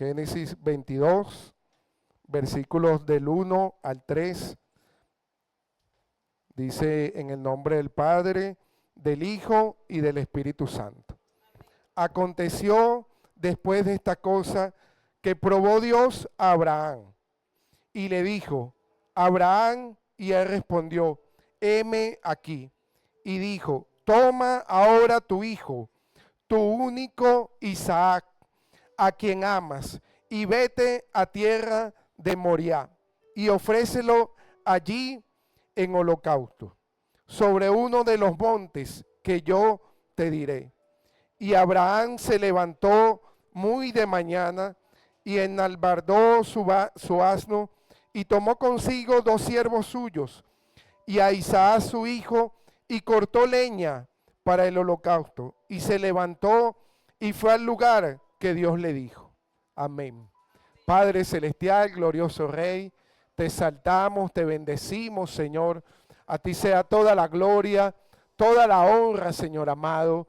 Génesis 22, versículos del 1 al 3. Dice: en el nombre del Padre, del Hijo y del Espíritu Santo. Aconteció después de esta cosa que probó Dios a Abraham y le dijo: Abraham, y él respondió: heme aquí. Y dijo: toma ahora tu hijo, tu único Isaac, a quien amas, y vete a tierra de Moriah, y ofrécelo allí en holocausto, sobre uno de los montes que yo te diré. Y Abraham se levantó muy de mañana, y enalbardó su asno, y tomó consigo 2 siervos suyos, y a Isaac su hijo, y cortó leña para el holocausto, y se levantó y fue al lugar que Dios le dijo. Amén. Padre celestial, glorioso Rey, te exaltamos, te bendecimos, Señor. A ti sea toda la gloria, toda la honra, Señor amado,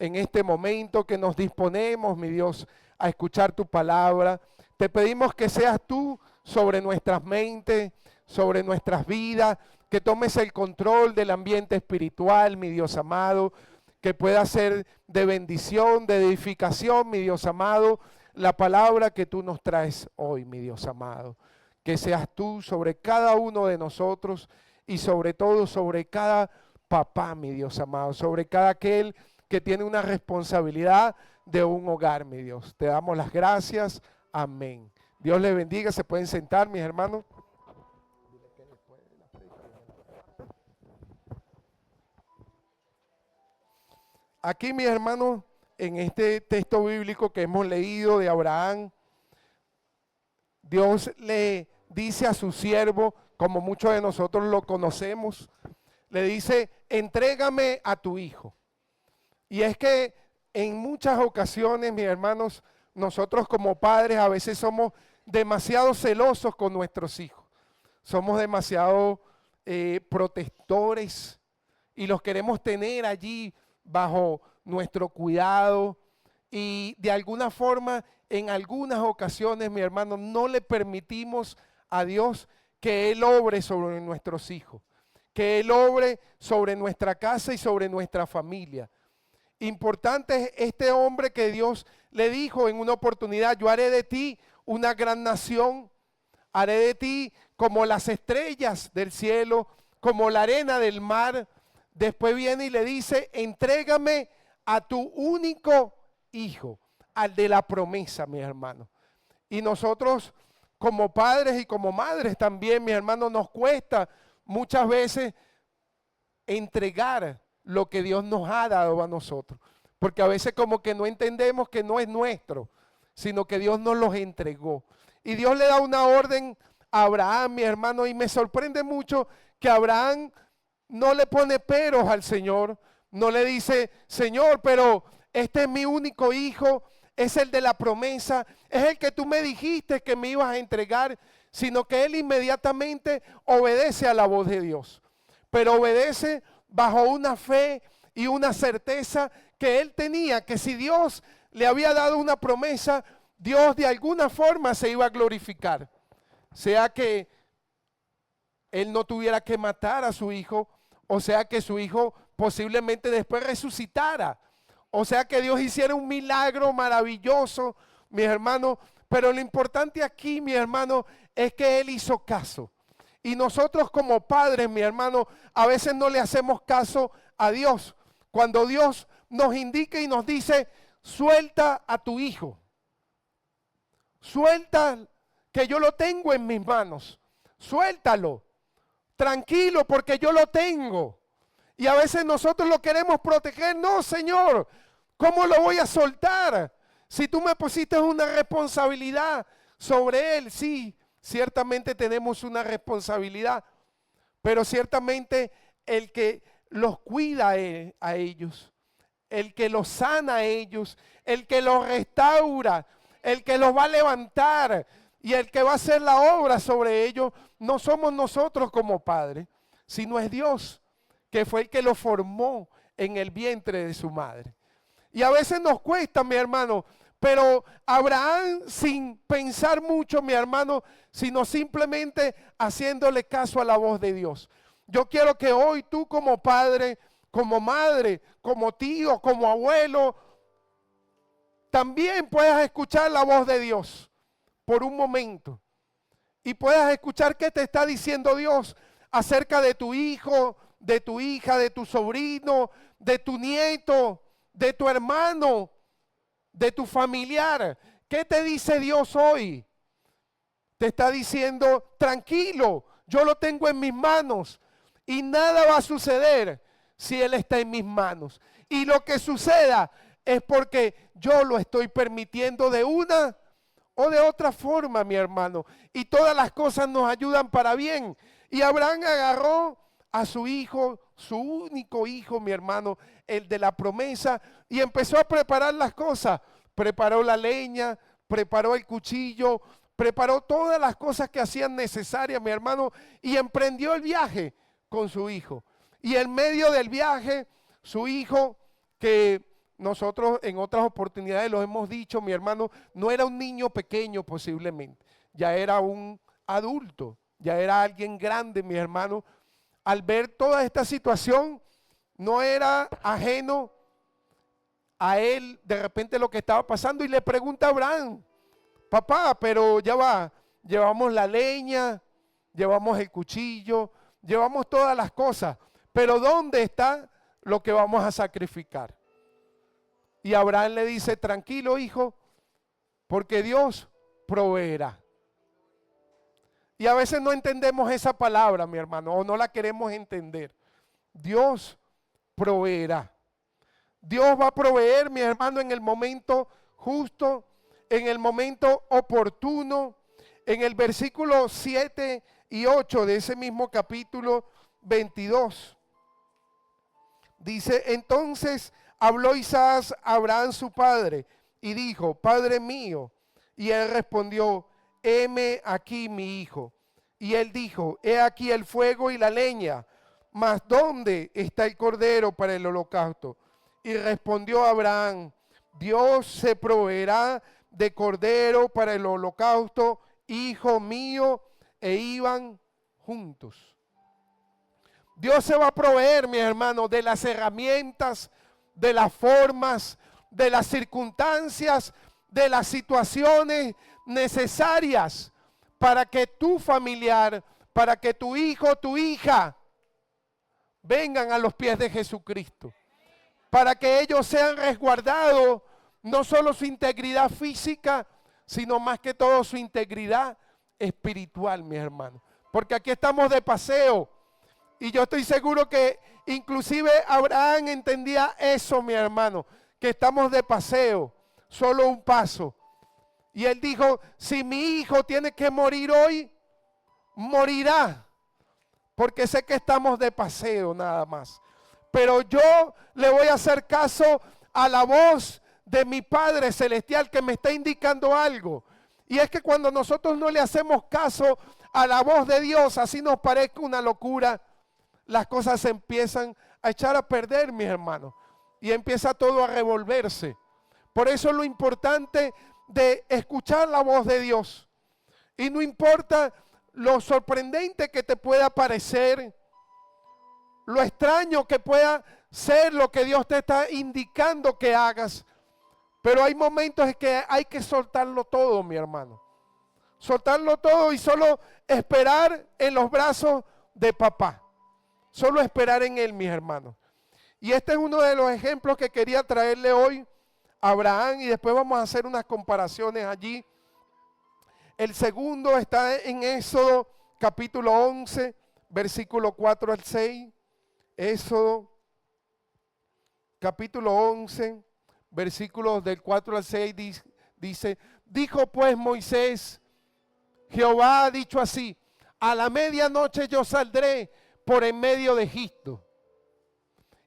en este momento que nos disponemos, mi Dios, a escuchar tu palabra. Te pedimos que seas tú sobre nuestras mentes, sobre nuestras vidas, que tomes el control del ambiente espiritual, mi Dios amado, que pueda ser de bendición, de edificación, mi Dios amado, la palabra que tú nos traes hoy, mi Dios amado. Que seas tú sobre cada uno de nosotros y sobre todo sobre cada papá, mi Dios amado, sobre cada aquel que tiene una responsabilidad de un hogar, mi Dios. Te damos las gracias. Amén. Dios les bendiga. Se pueden sentar, mis hermanos. Aquí, mis hermanos, en este texto bíblico que hemos leído de Abraham, Dios le dice a su siervo, como muchos de nosotros lo conocemos, le dice: entrégame a tu hijo. Y es que en muchas ocasiones, mis hermanos, nosotros como padres a veces somos demasiado celosos con nuestros hijos. Somos demasiado protectores y los queremos tener allí bajo nuestro cuidado. Y de alguna forma, en algunas ocasiones, mi hermano, no le permitimos a Dios que Él obre sobre nuestros hijos, que Él obre sobre nuestra casa y sobre nuestra familia. Importante es este hombre que Dios le dijo en una oportunidad: yo haré de ti una gran nación, haré de ti como las estrellas del cielo, como la arena del mar. Después viene y le dice: entrégame a tu único hijo, al de la promesa, mis hermanos. Y nosotros como padres y como madres también, mis hermanos, nos cuesta muchas veces entregar lo que Dios nos ha dado a nosotros, porque a veces como que no entendemos que no es nuestro, sino que Dios nos los entregó. Y Dios le da una orden a Abraham, mi hermano, y me sorprende mucho que Abraham no le pone peros al Señor, no le dice: Señor, pero este es mi único hijo, es el de la promesa, es el que tú me dijiste que me ibas a entregar, sino que él inmediatamente obedece a la voz de Dios, pero obedece bajo una fe y una certeza que él tenía, que si Dios le había dado una promesa, Dios de alguna forma se iba a glorificar, sea que él no tuviera que matar a su hijo, o sea que su hijo posiblemente después resucitara, o sea que Dios hiciera un milagro maravilloso, mis hermanos. Pero lo importante aquí, mi hermano, es que él hizo caso. Y nosotros como padres, mi hermano, a veces no le hacemos caso a Dios. Cuando Dios nos indica y nos dice: suelta a tu hijo, suelta, que yo lo tengo en mis manos, suéltalo, tranquilo, porque yo lo tengo. Y a veces nosotros lo queremos proteger. No, Señor, ¿cómo lo voy a soltar? Si tú me pusiste una responsabilidad sobre él. Sí, ciertamente tenemos una responsabilidad, pero ciertamente el que los cuida a ellos, el que los sana a ellos, el que los restaura, el que los va a levantar y el que va a hacer la obra sobre ellos, no somos nosotros como padres, sino es Dios, que fue el que lo formó en el vientre de su madre. Y a veces nos cuesta, mi hermano, Pero Abraham, sin pensar mucho, mi hermano, sino simplemente haciéndole caso a la voz de Dios. Yo quiero que hoy tú como padre, como madre, como tío, como abuelo, también puedas escuchar la voz de Dios por un momento. Y puedas escuchar qué te está diciendo Dios acerca de tu hijo, de tu hija, de tu sobrino, de tu nieto, de tu hermano, de tu familiar. ¿Qué te dice Dios hoy? Te está diciendo, tranquilo, yo lo tengo en mis manos y nada va a suceder si Él está en mis manos. Y lo que suceda es porque yo lo estoy permitiendo de una o de otra forma, mi hermano. Y todas las cosas nos ayudan para bien. Y Abraham agarró a su hijo, su único hijo, mi hermano, el de la promesa, y empezó a preparar las cosas. Preparó la leña, preparó el cuchillo, preparó todas las cosas que hacían necesarias, mi hermano, y emprendió el viaje con su hijo. Y en medio del viaje, su hijo, que nosotros en otras oportunidades lo hemos dicho, mi hermano, no era un niño pequeño posiblemente, ya era un adulto, ya era alguien grande, mi hermano. Al ver toda esta situación, no era ajeno a él de repente lo que estaba pasando y le pregunta a Abraham, papá, pero ya va, llevamos la leña, llevamos el cuchillo, llevamos todas las cosas, pero ¿dónde está lo que vamos a sacrificar? Y Abraham le dice, tranquilo hijo, porque Dios proveerá. Y a veces no entendemos esa palabra, mi hermano, o no la queremos entender. Dios proveerá. Dios va a proveer, mi hermano, en el momento justo, en el momento oportuno. En el versículo 7 y 8 de ese mismo capítulo 22. Dice, entonces habló Isaac a Abraham su padre y dijo, Padre mío. Y él respondió, heme aquí mi hijo. Y él dijo, he aquí el fuego y la leña, mas ¿dónde está el cordero para el holocausto? Y respondió Abraham, Dios se proveerá de cordero para el holocausto, hijo mío, e iban juntos. Dios se va a proveer, mi hermano, de las herramientas, de las formas, de las circunstancias, de las situaciones necesarias para que tu familiar, para que tu hijo, tu hija, vengan a los pies de Jesucristo. Para que ellos sean resguardados, no solo su integridad física, sino más que todo su integridad espiritual, mis hermanos. Porque aquí estamos de paseo. Y yo estoy seguro que inclusive Abraham entendía eso, mi hermano, que estamos de paseo, solo un paso. Y él dijo, si mi hijo tiene que morir hoy, morirá, porque sé que estamos de paseo nada más. Pero yo le voy a hacer caso a la voz de mi Padre Celestial que me está indicando algo. Y es que cuando nosotros no le hacemos caso a la voz de Dios, así nos parezca una locura, las cosas se empiezan a echar a perder, mis hermanos. Y empieza todo a revolverse. Por eso es lo importante de escuchar la voz de Dios. Y no importa lo sorprendente que te pueda parecer, lo extraño que pueda ser lo que Dios te está indicando que hagas. Pero hay momentos en que hay que soltarlo todo, mi hermano. Soltarlo todo y solo esperar en los brazos de papá. Solo esperar en Él, mis hermanos. Y este es uno de los ejemplos que quería traerle hoy a Abraham. Y después vamos a hacer unas comparaciones allí. El segundo está en Éxodo capítulo 11, versículo 4 al 6. Éxodo capítulo 11, versículos del 4 al 6 dice, dijo pues Moisés, Jehová ha dicho así, a la medianoche yo saldré por en medio de Egipto,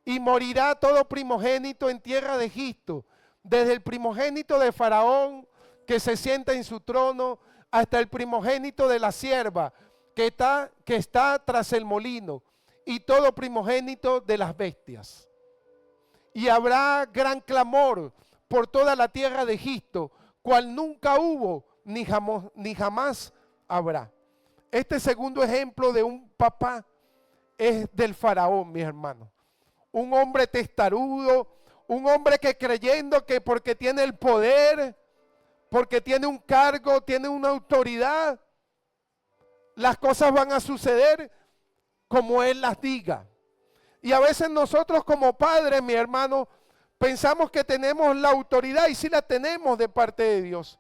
y morirá todo primogénito en tierra de Egipto, desde el primogénito de Faraón, que se sienta en su trono, hasta el primogénito de la sierva, que está tras el molino, y todo primogénito de las bestias. Y habrá gran clamor, por toda la tierra de Egipto, cual nunca hubo ni jamás habrá. Este segundo ejemplo de un papá es del faraón, mis hermanos. Un hombre testarudo, un hombre que creyendo que porque tiene el poder, porque tiene un cargo, tiene una autoridad, las cosas van a suceder como él las diga. Y a veces nosotros como padres, mi hermano, pensamos que tenemos la autoridad y sí la tenemos de parte de Dios.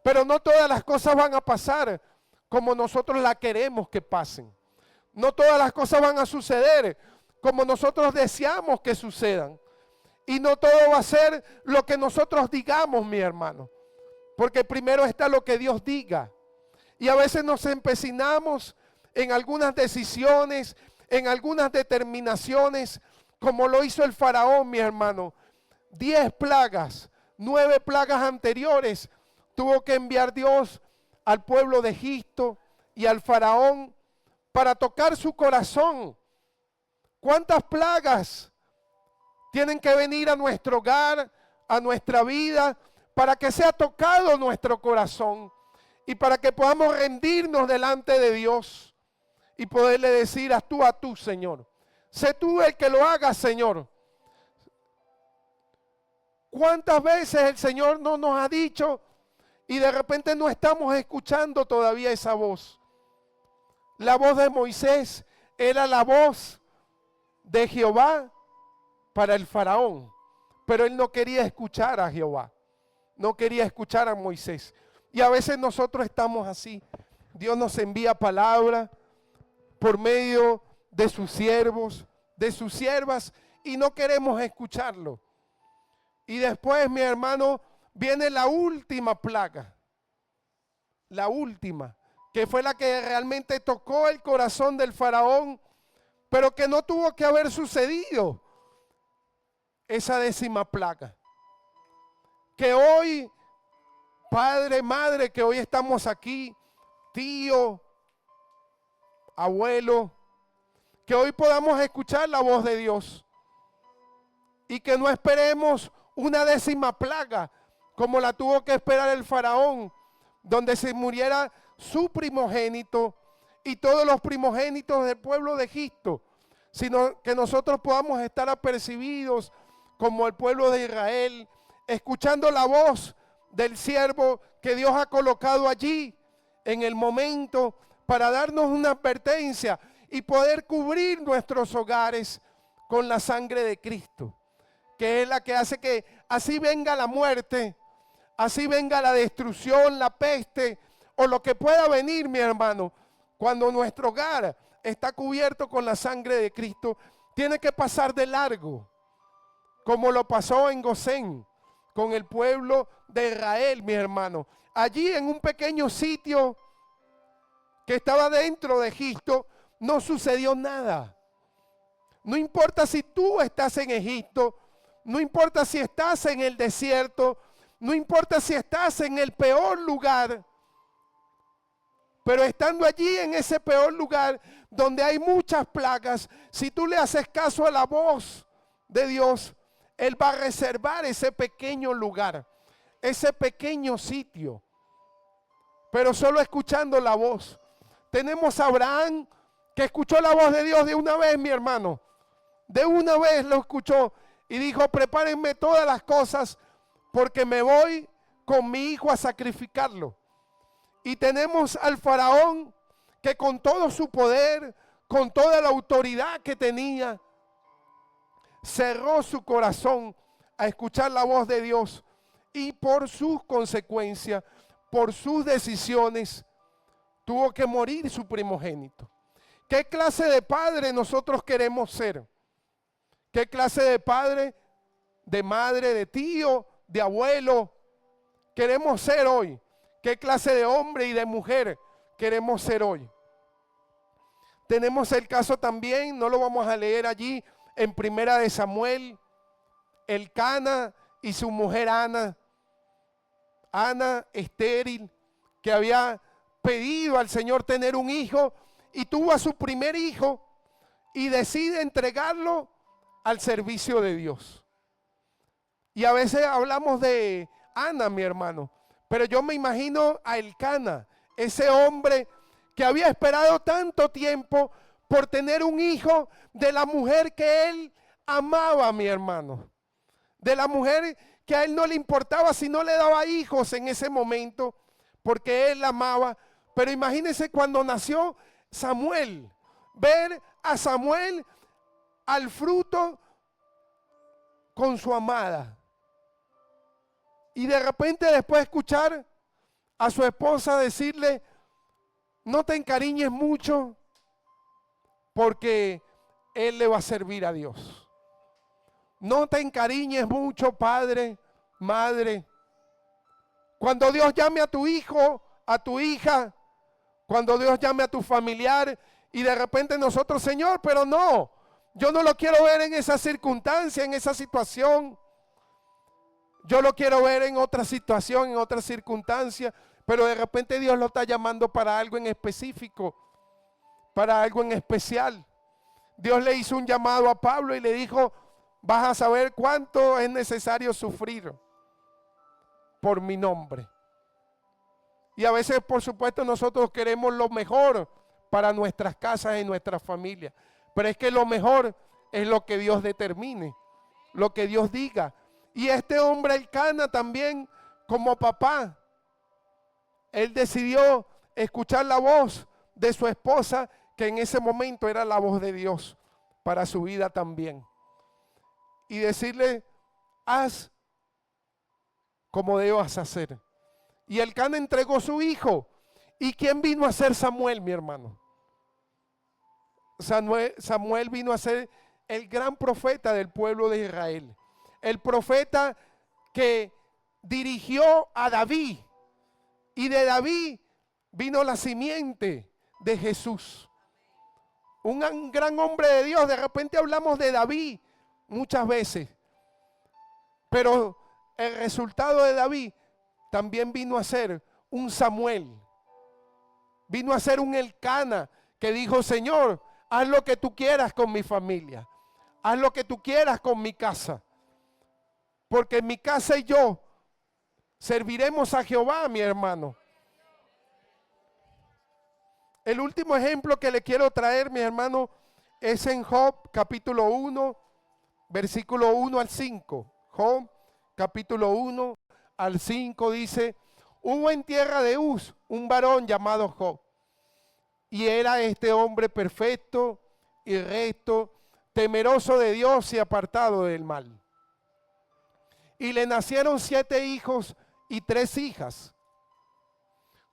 Pero no todas las cosas van a pasar como nosotros la queremos que pasen. No todas las cosas van a suceder como nosotros deseamos que sucedan. Y no todo va a ser lo que nosotros digamos, mi hermano. Porque primero está lo que Dios diga. Y a veces nos empecinamos en algunas decisiones, en algunas determinaciones, como lo hizo el faraón, mi hermano. 10 plagas, 9 plagas anteriores tuvo que enviar Dios al pueblo de Egipto y al faraón para tocar su corazón. ¿Cuántas plagas tienen que venir a nuestro hogar, a nuestra vida, para que sea tocado nuestro corazón y para que podamos rendirnos delante de Dios y poderle decir a tú, Señor? Sé tú el que lo haga, Señor. ¿Cuántas veces el Señor no nos ha dicho y de repente no estamos escuchando todavía esa voz? La voz de Moisés era la voz de Jehová para el faraón, pero él no quería escuchar a Jehová, no quería escuchar a Moisés. Y a veces nosotros estamos así. Dios nos envía palabra por medio de sus siervos, de sus siervas, y no queremos escucharlo. Y después, mi hermano, viene la última plaga, la última, que fue la que realmente tocó el corazón del faraón, pero que no tuvo que haber sucedido. Esa 10ª plaga, que hoy, padre, madre, que hoy estamos aquí, tío, abuelo, que hoy podamos escuchar la voz de Dios y que no esperemos una 10ª plaga como la tuvo que esperar el faraón, donde se muriera su primogénito y todos los primogénitos del pueblo de Egipto, sino que nosotros podamos estar apercibidos como el pueblo de Israel, escuchando la voz del siervo que Dios ha colocado allí en el momento para darnos una advertencia y poder cubrir nuestros hogares con la sangre de Cristo, que es la que hace que así venga la muerte, así venga la destrucción, la peste o lo que pueda venir, mi hermano. Cuando nuestro hogar está cubierto con la sangre de Cristo, tiene que pasar de largo, como lo pasó en Gosén con el pueblo de Israel, mi hermano. Allí en un pequeño sitio que estaba dentro de Egipto, no sucedió nada. No importa si tú estás en Egipto, no importa si estás en el desierto, no importa si estás en el peor lugar, pero estando allí en ese peor lugar donde hay muchas plagas, si tú le haces caso a la voz de Dios, Él va a reservar ese pequeño lugar, ese pequeño sitio, pero solo escuchando la voz. Tenemos a Abraham que escuchó la voz de Dios de una vez, mi hermano. De una vez lo escuchó y dijo: prepárenme todas las cosas porque me voy con mi hijo a sacrificarlo. Y tenemos al faraón que con todo su poder, con toda la autoridad que tenía, cerró su corazón a escuchar la voz de Dios y por sus consecuencias, por sus decisiones, tuvo que morir su primogénito. ¿Qué clase de padre nosotros queremos ser? ¿Qué clase de padre, de madre, de tío, de abuelo queremos ser hoy? ¿Qué clase de hombre y de mujer queremos ser hoy? Tenemos el caso también, no lo vamos a leer allí, en Primera de Samuel, Elcana y su mujer Ana. Ana, estéril, que había pedido al Señor tener un hijo y tuvo a su primer hijo y decide entregarlo al servicio de Dios. Y a veces hablamos de Ana, mi hermano, pero yo me imagino a Elcana, ese hombre que había esperado tanto tiempo por tener un hijo de la mujer que él amaba, mi hermano. De la mujer que a él no le importaba si no le daba hijos en ese momento, porque él la amaba. Pero imagínense cuando nació Samuel, ver a Samuel al fruto con su amada. Y de repente después escuchar a su esposa decirle, no te encariñes mucho porque él le va a servir a Dios. No te encariñes mucho, padre, madre. Cuando Dios llame a tu hijo, a tu hija, cuando Dios llame a tu familiar y de repente nosotros, Señor, pero no, yo no lo quiero ver en esa circunstancia, en esa situación. Yo lo quiero ver en otra situación, en otra circunstancia, pero de repente Dios lo está llamando para algo en específico, para algo en especial. Dios le hizo un llamado a Pablo y le dijo, vas a saber cuánto es necesario sufrir por mi nombre. Y a veces, por supuesto, nosotros queremos lo mejor para nuestras casas y nuestras familias, pero es que lo mejor es lo que Dios determine, lo que Dios diga. Y este hombre Elcana también, como papá, él decidió escuchar la voz de su esposa, que en ese momento era la voz de Dios para su vida también. Y decirle, haz como debas hacer. Y Elcana entregó su hijo. ¿Y quién vino a ser Samuel, mi hermano? Samuel vino a ser el gran profeta del pueblo de Israel. El profeta que dirigió a David. Y de David vino la simiente de Jesús. Un gran hombre de Dios. De repente hablamos de David muchas veces. Pero el resultado de David también vino a ser un Samuel. Vino a ser un Elcana que dijo, Señor, haz lo que tú quieras con mi familia. Haz lo que tú quieras con mi casa. Porque mi casa y yo serviremos a Jehová, mi hermano. El último ejemplo que le quiero traer, mi hermano, es en Job capítulo 1, versículo 1 al 5. Job capítulo 1 al 5 dice, hubo en tierra de Uz un varón llamado Job. Y era este hombre perfecto y recto, temeroso de Dios y apartado del mal. Y le nacieron 7 hijos y 3 hijas.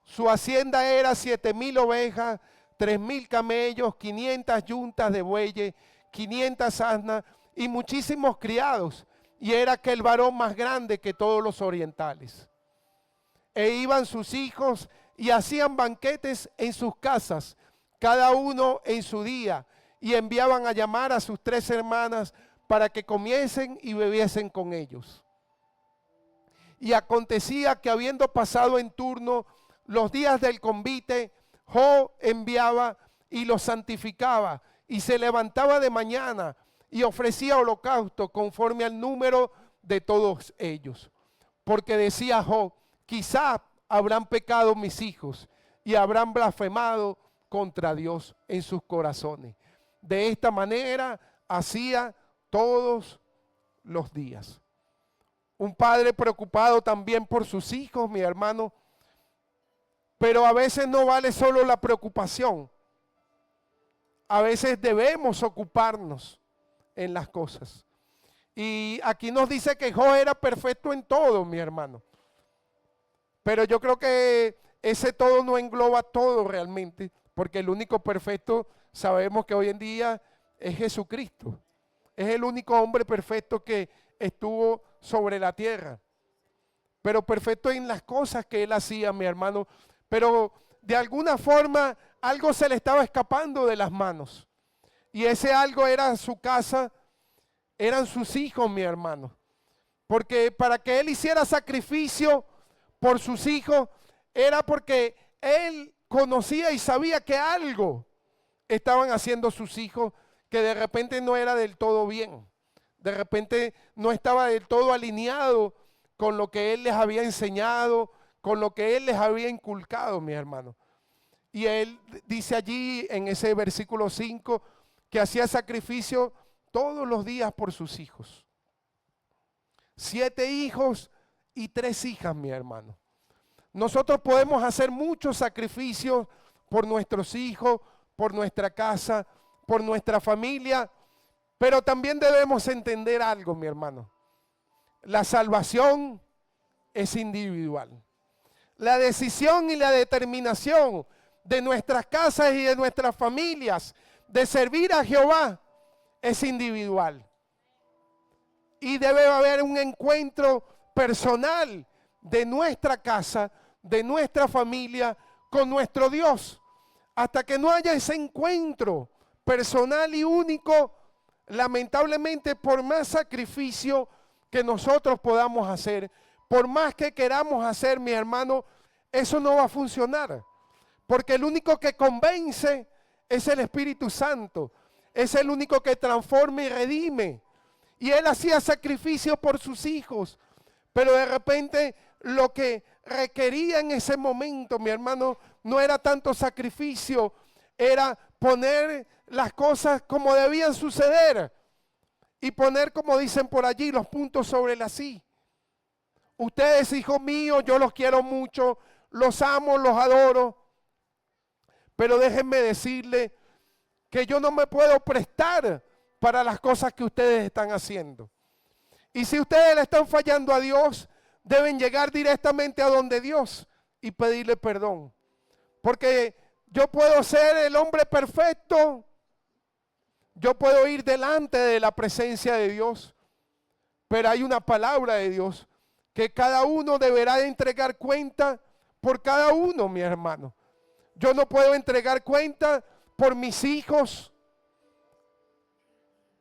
Su hacienda era 7,000 ovejas, 3,000 camellos, 500 yuntas de bueyes, 500 asnas y muchísimos criados. Y era aquel varón más grande que todos los orientales. E iban sus hijos y hacían banquetes en sus casas, cada uno en su día, y enviaban a llamar a sus 3 hermanas para que comiesen y bebiesen con ellos. Y acontecía que habiendo pasado en turno los días del convite, Job enviaba y los santificaba, y se levantaba de mañana y ofrecía holocausto conforme al número de todos ellos. Porque decía Job, quizá habrán pecado mis hijos y habrán blasfemado contra Dios en sus corazones. De esta manera hacía todos los días. Un padre preocupado también por sus hijos, mi hermano, pero a veces no vale solo la preocupación. A veces debemos ocuparnos en las cosas. Y aquí nos dice que Job era perfecto en todo, mi hermano. Pero yo creo que ese todo no engloba todo realmente, porque el único perfecto sabemos que hoy en día es Jesucristo. Es el único hombre perfecto que estuvo sobre la tierra. Pero perfecto en las cosas que él hacía, mi hermano. Pero de alguna forma algo se le estaba escapando de las manos. Y ese algo era su casa, eran sus hijos, mi hermano. Porque para que él hiciera sacrificio por sus hijos, era porque él conocía y sabía que algo estaban haciendo sus hijos que de repente no era del todo bien. de repente no estaba del todo alineado con lo que Él les había enseñado, con lo que Él les había inculcado, mis hermanos. Y Él dice allí en ese versículo 5 que hacía sacrificio todos los días por sus hijos. 7 hijos y 3 hijas, mi hermano. Nosotros podemos hacer muchos sacrificios por nuestros hijos, por nuestra casa, por nuestra familia, pero también debemos entender algo, mi hermano. La salvación es individual. La decisión y la determinación de nuestras casas y de nuestras familias de servir a Jehová es individual. Y debe haber un encuentro personal de nuestra casa, de nuestra familia, con nuestro Dios. Hasta que no haya ese encuentro personal y único, lamentablemente, por más sacrificio que nosotros podamos hacer, por más que queramos hacer, mi hermano, eso no va a funcionar. Porque el único que convence es el Espíritu Santo. Es el único que transforma y redime. Y Él hacía sacrificio por sus hijos. Pero de repente lo que requería en ese momento, mi hermano, no era tanto sacrificio, era poner las cosas como debían suceder y poner, como dicen por allí, los puntos sobre las i. Ustedes, hijos míos, yo los quiero mucho, los amo, los adoro, pero déjenme decirle que yo no me puedo prestar para las cosas que ustedes están haciendo. Y si ustedes le están fallando a Dios, deben llegar directamente a donde Dios y pedirle perdón. Porque yo puedo ser el hombre perfecto, yo puedo ir delante de la presencia de Dios, pero hay una palabra de Dios que cada uno deberá entregar cuenta por cada uno, mi hermano. Yo no puedo entregar cuenta por mis hijos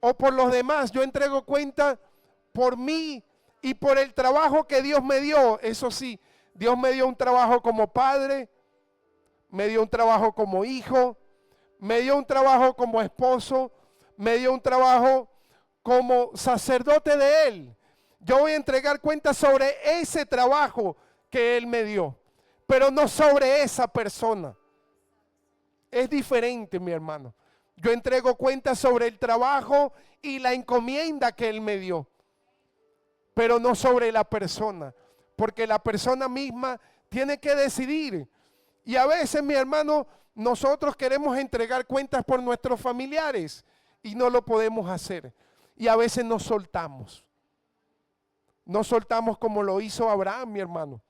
o por los demás. Yo entrego cuenta por mí y por el trabajo que Dios me dio. Eso sí, Dios me dio un trabajo como padre, me dio un trabajo como hijo, me dio un trabajo como esposo, me dio un trabajo como sacerdote de Él. Yo voy a entregar cuenta sobre ese trabajo que Él me dio, pero no sobre esa persona. Es diferente, mi hermano. Yo entrego cuenta sobre el trabajo y la encomienda que Él me dio, pero no sobre la persona, porque la persona misma tiene que decidir. Y a veces, mi hermano, nosotros queremos entregar cuentas por nuestros familiares y no lo podemos hacer. Y a veces nos soltamos. No soltamos como lo hizo Abraham, mi hermano.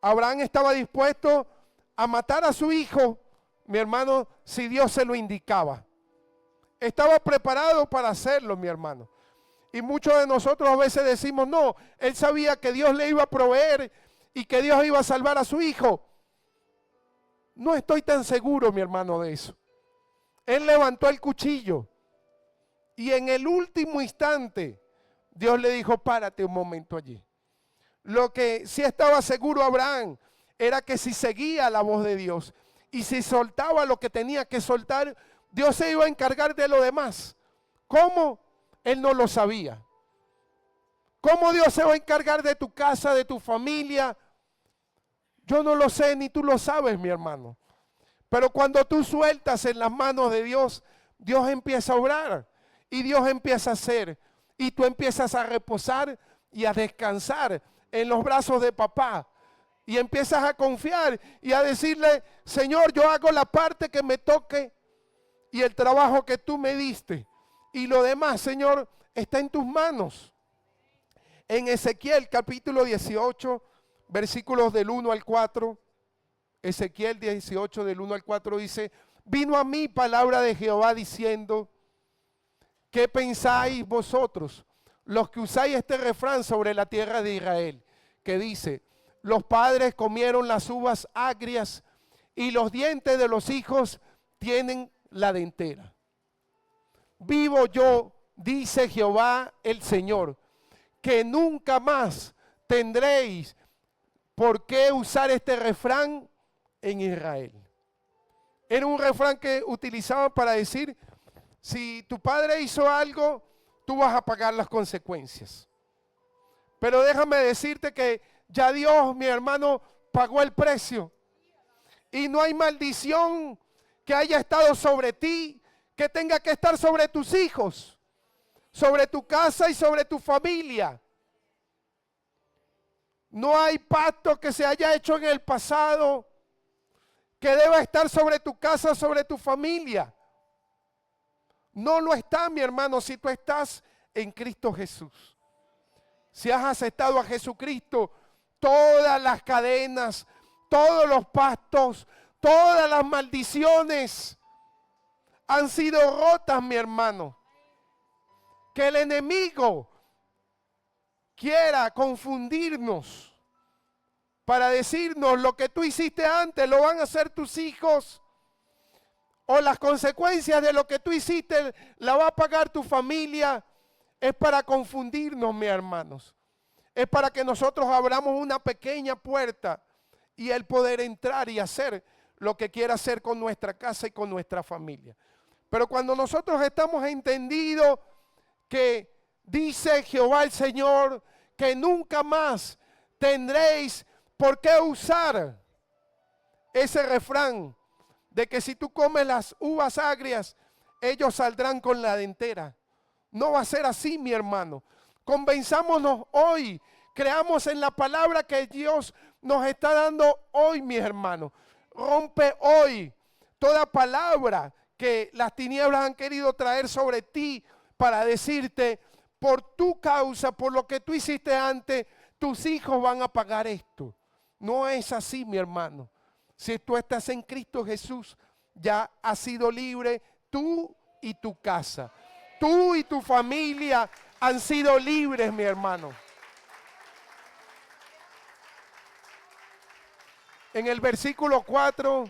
Abraham estaba dispuesto a matar a su hijo, mi hermano, si Dios se lo indicaba. Estaba preparado para hacerlo, mi hermano. Y muchos de nosotros a veces decimos, no, él sabía que Dios le iba a proveer y que Dios iba a salvar a su hijo. No estoy tan seguro, mi hermano, de eso. Él levantó el cuchillo y en el último instante Dios le dijo, párate un momento allí. Lo que sí estaba seguro Abraham era que si seguía la voz de Dios y si soltaba lo que tenía que soltar, Dios se iba a encargar de lo demás. ¿Cómo? Él no lo sabía. ¿Cómo Dios se va a encargar de tu casa, de tu familia? Yo no lo sé, ni tú lo sabes, mi hermano. Pero cuando tú sueltas en las manos de Dios, Dios empieza a obrar y Dios empieza a hacer. Y tú empiezas a reposar y a descansar en los brazos de papá. Y empiezas a confiar y a decirle, Señor, yo hago la parte que me toque y el trabajo que tú me diste. Y lo demás, Señor, está en tus manos. En Ezequiel capítulo 18, versículos del 1 al 4, Ezequiel 18 del 1 al 4 dice, vino a mí palabra de Jehová diciendo, ¿qué pensáis vosotros, los que usáis este refrán sobre la tierra de Israel? Que dice, los padres comieron las uvas agrias y los dientes de los hijos tienen la dentera. Vivo yo, dice Jehová el Señor, que nunca más tendréis por qué usar este refrán en Israel. Era un refrán que utilizaban para decir, si tu padre hizo algo, tú vas a pagar las consecuencias. Pero déjame decirte que ya Dios, mi hermano, pagó el precio. Y no hay maldición que haya estado sobre ti, que tenga que estar sobre tus hijos, sobre tu casa y sobre tu familia. No hay pacto que se haya hecho en el pasado que deba estar sobre tu casa, sobre tu familia. No lo está, mi hermano, si tú estás en Cristo Jesús. Si has aceptado a Jesucristo, todas las cadenas, todos los pactos, todas las maldiciones han sido rotas, mi hermano. Que el enemigo quiera confundirnos para decirnos lo que tú hiciste antes lo van a hacer tus hijos, o las consecuencias de lo que tú hiciste la va a pagar tu familia, es para confundirnos, mis hermanos. Es para que nosotros abramos una pequeña puerta y Él poder entrar y hacer lo que quiera hacer con nuestra casa y con nuestra familia. Pero cuando nosotros estamos entendidos que dice Jehová el Señor, que nunca más tendréis por qué usar ese refrán de que si tú comes las uvas agrias, ellos saldrán con la dentera. No va a ser así, mi hermano. Convenzámonos hoy, creamos en la palabra que Dios nos está dando hoy, mis hermanos. Rompe hoy toda palabra que las tinieblas han querido traer sobre ti para decirte, por tu causa, por lo que tú hiciste antes, tus hijos van a pagar esto. No es así, mi hermano. Si tú estás en Cristo Jesús, ya has sido libre tú y tu casa. Tú y tu familia han sido libres, mi hermano. En el versículo 4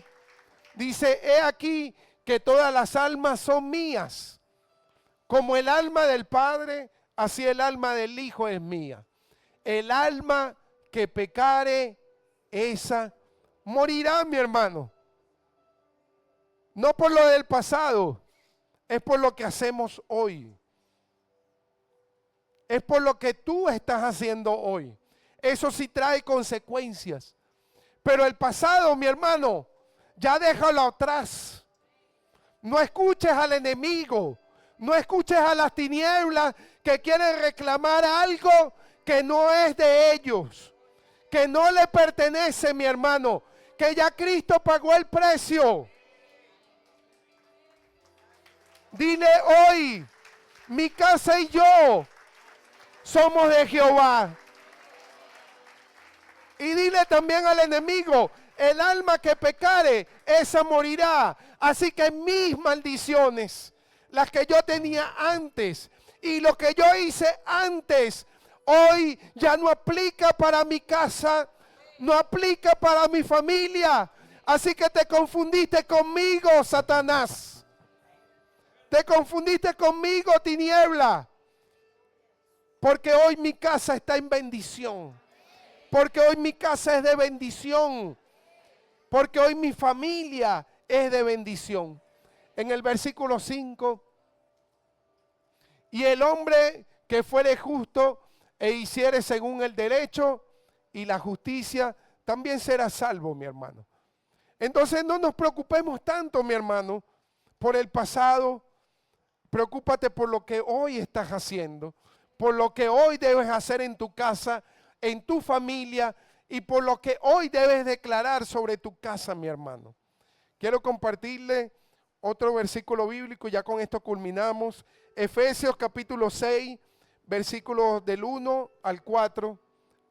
dice, he aquí que todas las almas son mías. Como el alma del Padre, así el alma del Hijo es mía. El alma que pecare, esa morirá, mi hermano. No por lo del pasado, es por lo que hacemos hoy. Es por lo que tú estás haciendo hoy. Eso sí trae consecuencias. Pero el pasado, mi hermano, ya déjalo atrás. No escuches al enemigo. No escuches a las tinieblas que quieren reclamar algo que no es de ellos. Que no le pertenece, mi hermano. Que ya Cristo pagó el precio. Dile hoy, mi casa y yo somos de Jehová. Y dile también al enemigo, el alma que pecare, esa morirá. Así que mis maldiciones, las que yo tenía antes y lo que yo hice antes, hoy ya no aplica para mi casa, no aplica para mi familia. Así que te confundiste conmigo, Satanás. Te confundiste conmigo, tiniebla. Porque hoy mi casa está en bendición. Porque hoy mi casa es de bendición. Porque hoy mi familia es de bendición. En el versículo 5. Y el hombre que fuere justo e hiciere según el derecho y la justicia, también será salvo, mi hermano. Entonces no nos preocupemos tanto, mi hermano, por el pasado. Preocúpate por lo que hoy estás haciendo, por lo que hoy debes hacer en tu casa, en tu familia y por lo que hoy debes declarar sobre tu casa, mi hermano. Quiero compartirle otro versículo bíblico, ya con esto culminamos. Efesios capítulo 6, versículos del 1 al 4.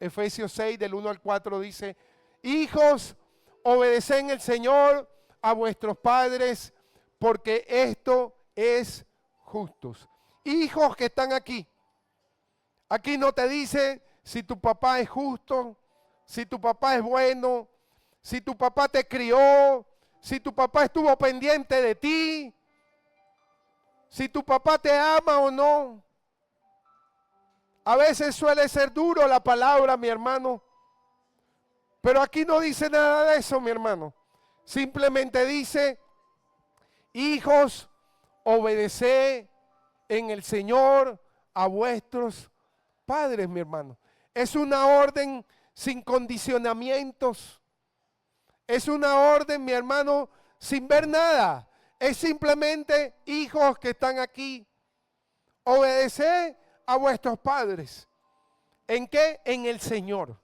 Efesios 6, del 1 al 4 dice, hijos, obedeced al Señor a vuestros padres, porque esto es justos. Hijos que están aquí. Aquí no te dice si tu papá es justo, si tu papá es bueno, si tu papá te crió, si tu papá estuvo pendiente de ti, si tu papá te ama o no. A veces suele ser duro la palabra, mi hermano, pero aquí no dice nada de eso, mi hermano. Simplemente dice, hijos, obedeced en el Señor a vuestros padres, mi hermano. Es una orden sin condicionamientos. Es una orden, mi hermano, sin ver nada. Es simplemente, hijos que están aquí, obedeced a vuestros padres. ¿En qué? En el Señor.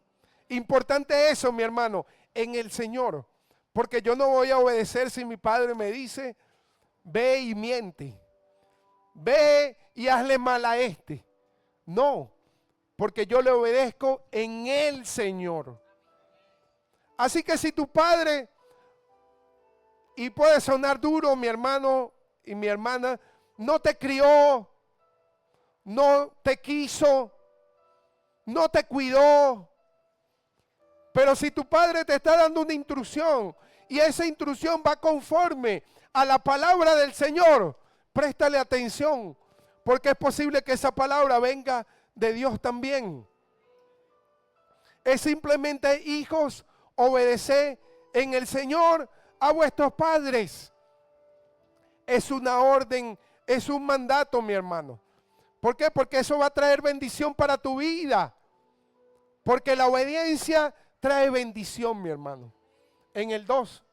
Importante eso, mi hermano, en el Señor. Porque yo no voy a obedecer si mi padre me dice, ve y miente. Ve y hazle mal a este. No, porque yo le obedezco en el Señor. Así que si tu padre, y puede sonar duro, mi hermano y mi hermana, no te crió, no te quiso, no te cuidó, pero si tu padre te está dando una instrucción y esa instrucción va conforme a la palabra del Señor, préstale atención, porque es posible que esa palabra venga de Dios también. Es simplemente, hijos, obedeced en el Señor a vuestros padres. Es una orden, es un mandato, mi hermano. ¿Por qué? Porque eso va a traer bendición para tu vida. Porque la obediencia trae bendición, mi hermano. En el 2.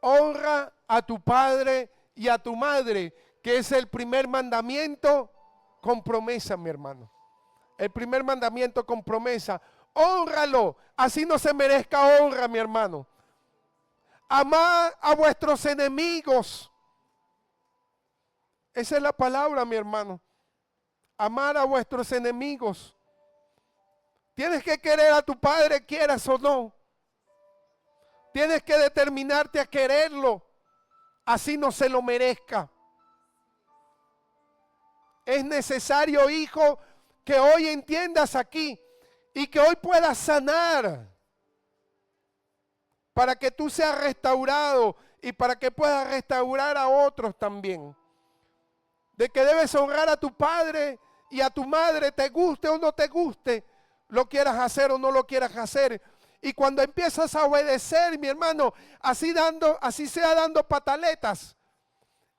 Honra a tu padre y a tu madre, que es el primer mandamiento con promesa, mi hermano. El primer mandamiento con promesa. Hónralo, así no se merezca honra, mi hermano. Amad a vuestros enemigos. Esa es la palabra, mi hermano. Amar a vuestros enemigos. Tienes que querer a tu padre, quieras o no. Tienes que determinarte a quererlo, así no se lo merezca. Es necesario, hijo, que hoy entiendas aquí y que hoy puedas sanar para que tú seas restaurado y para que puedas restaurar a otros también. De que debes honrar a tu padre y a tu madre, te guste o no te guste, lo quieras hacer o no lo quieras hacer. Y cuando empiezas a obedecer, mi hermano, así sea dando pataletas,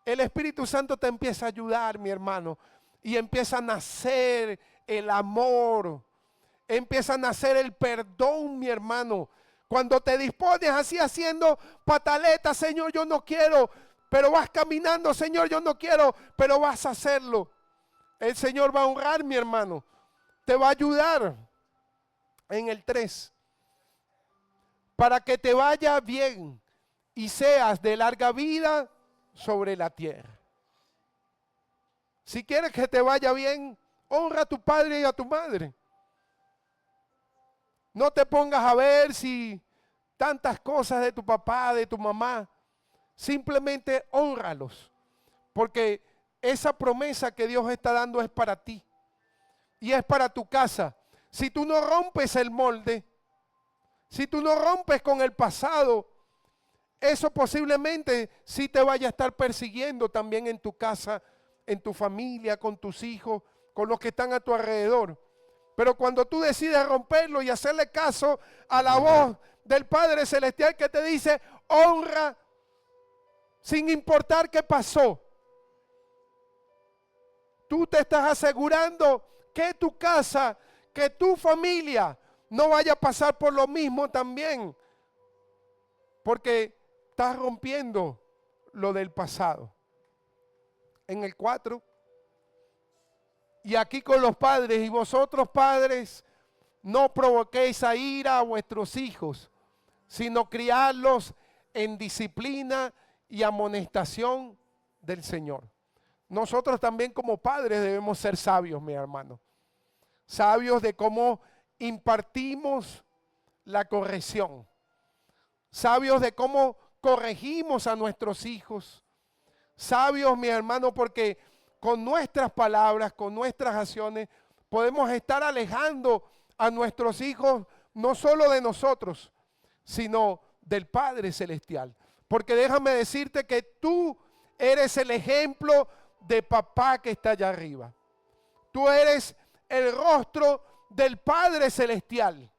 el Espíritu Santo te empieza a ayudar, mi hermano, y empieza a nacer el amor, empieza a nacer el perdón, mi hermano. Cuando te dispones así haciendo pataletas, Señor, yo no quiero, pero vas caminando, Señor, yo no quiero, pero vas a hacerlo. El Señor va a honrar, mi hermano, te va a ayudar. En el 3, para que te vaya bien y seas de larga vida sobre la tierra. Si quieres que te vaya bien, honra a tu padre y a tu madre. No te pongas a ver si tantas cosas de tu papá, de tu mamá. Simplemente hónralos, porque esa promesa que Dios está dando es para ti y es para tu casa. Si tú no rompes el molde, si tú no rompes con el pasado, eso posiblemente sí te vaya a estar persiguiendo también en tu casa, en tu familia, con tus hijos, con los que están a tu alrededor. Pero cuando tú decides romperlo y hacerle caso a la voz del Padre Celestial que te dice, honra sin importar qué pasó, tú te estás asegurando que tu casa, que tu familia no vaya a pasar por lo mismo también, porque estás rompiendo lo del pasado. En el 4, y aquí con los padres, y vosotros padres, no provoquéis a ira a vuestros hijos, sino criarlos en disciplina y amonestación del Señor. Nosotros también como padres debemos ser sabios, mi hermano. Sabios de cómo impartimos la corrección. Sabios de cómo corregimos a nuestros hijos. Sabios, mi hermano, porque con nuestras palabras, con nuestras acciones, podemos estar alejando a nuestros hijos no solo de nosotros, sino del Padre Celestial. Porque déjame decirte que tú eres el ejemplo de papá que está allá arriba. Tú eres el rostro del Padre Celestial.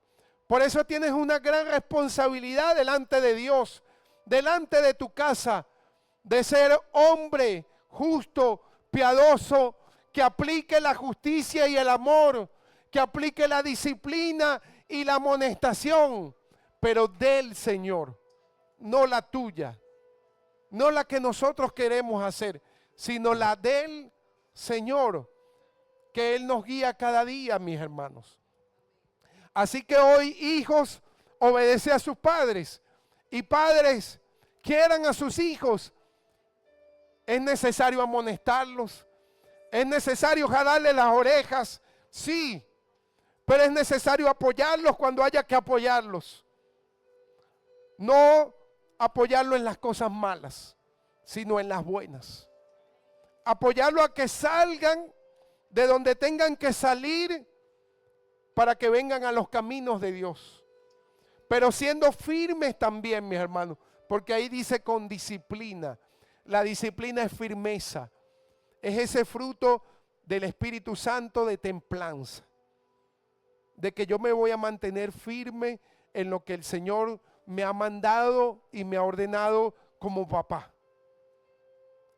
Por eso tienes una gran responsabilidad delante de Dios, delante de tu casa, de ser hombre justo, piadoso, que aplique la justicia y el amor, que aplique la disciplina y la amonestación, pero del Señor, no la tuya, no la que nosotros queremos hacer, sino la del Señor, que Él nos guía cada día, mis hermanos. Así que hoy, hijos, obedece a sus padres, y padres, quieran a sus hijos. Es necesario amonestarlos, es necesario jalarles las orejas, sí, pero es necesario apoyarlos cuando haya que apoyarlos. No apoyarlo en las cosas malas, sino en las buenas. Apoyarlo a que salgan de donde tengan que salir para que vengan a los caminos de Dios. Pero siendo firmes también, mis hermanos, porque ahí dice con disciplina. La disciplina es firmeza. Es ese fruto del Espíritu Santo de templanza. De que yo me voy a mantener firme en lo que el Señor me ha mandado y me ha ordenado como papá.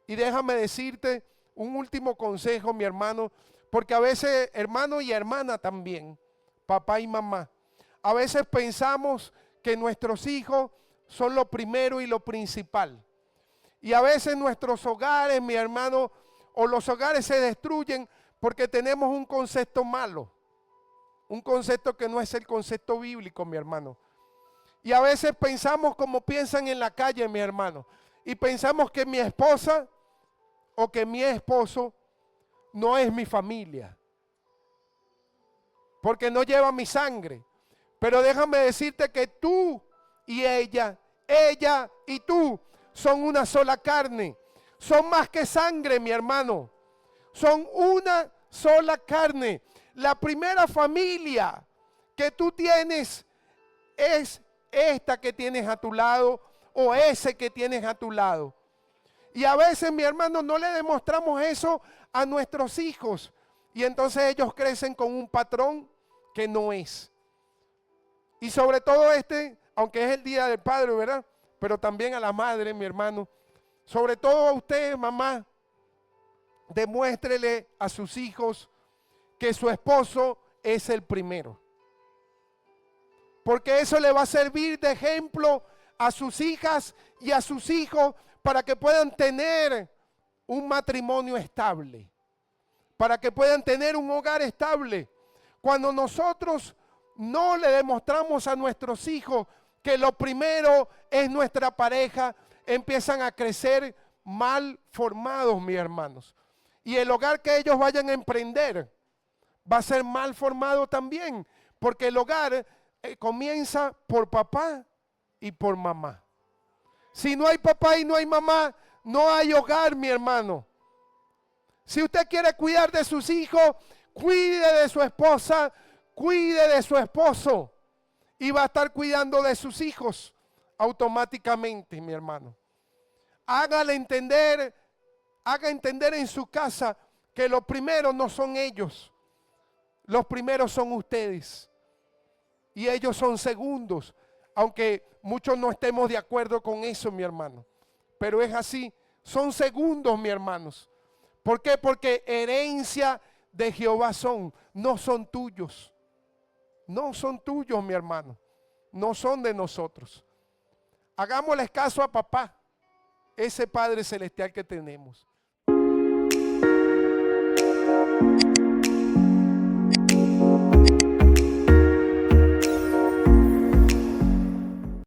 Y déjame decirte un último consejo, mi hermano, porque a veces, hermano y hermana también, papá y mamá, a veces pensamos que nuestros hijos son lo primero y lo principal. Y a veces nuestros hogares, mi hermano, o los hogares se destruyen porque tenemos un concepto malo. Un concepto que no es el concepto bíblico, mi hermano. Y a veces pensamos como piensan en la calle, mi hermano. Y pensamos que mi esposa o que mi esposo no es mi familia. Porque no lleva mi sangre. Pero déjame decirte que tú y ella y tú son una sola carne. Son más que sangre, mi hermano. Son una sola carne. La primera familia que tú tienes es esta que tienes a tu lado o ese que tienes a tu lado. Y a veces, mi hermano, no le demostramos eso a nuestros hijos. Y entonces ellos crecen con un patrón que no es. Y sobre todo aunque es el Día del Padre, ¿verdad? Pero también a la madre, mi hermano. Sobre todo a usted, mamá, demuéstrele a sus hijos que su esposo es el primero. Porque eso le va a servir de ejemplo a sus hijas y a sus hijos para que puedan tener un matrimonio estable. Para que puedan tener un hogar estable. Cuando nosotros no le demostramos a nuestros hijos que lo primero es nuestra pareja, empiezan a crecer mal formados, mis hermanos. Y el hogar que ellos vayan a emprender va a ser mal formado también, porque el hogar comienza por papá y por mamá. Si no hay papá y no hay mamá, no hay hogar, mi hermano. Si usted quiere cuidar de sus hijos, cuide de su esposa, cuide de su esposo y va a estar cuidando de sus hijos automáticamente, mi hermano. Haga entender en su casa que los primeros no son ellos. Los primeros son ustedes. Y ellos son segundos. Aunque muchos no estemos de acuerdo con eso, mi hermano. Pero es así. Son segundos, mi hermanos. ¿Por qué? Porque herencia de Jehová son. No son tuyos. No son tuyos, mi hermano. No son de nosotros. Hagámosle caso a papá. Ese Padre Celestial que tenemos.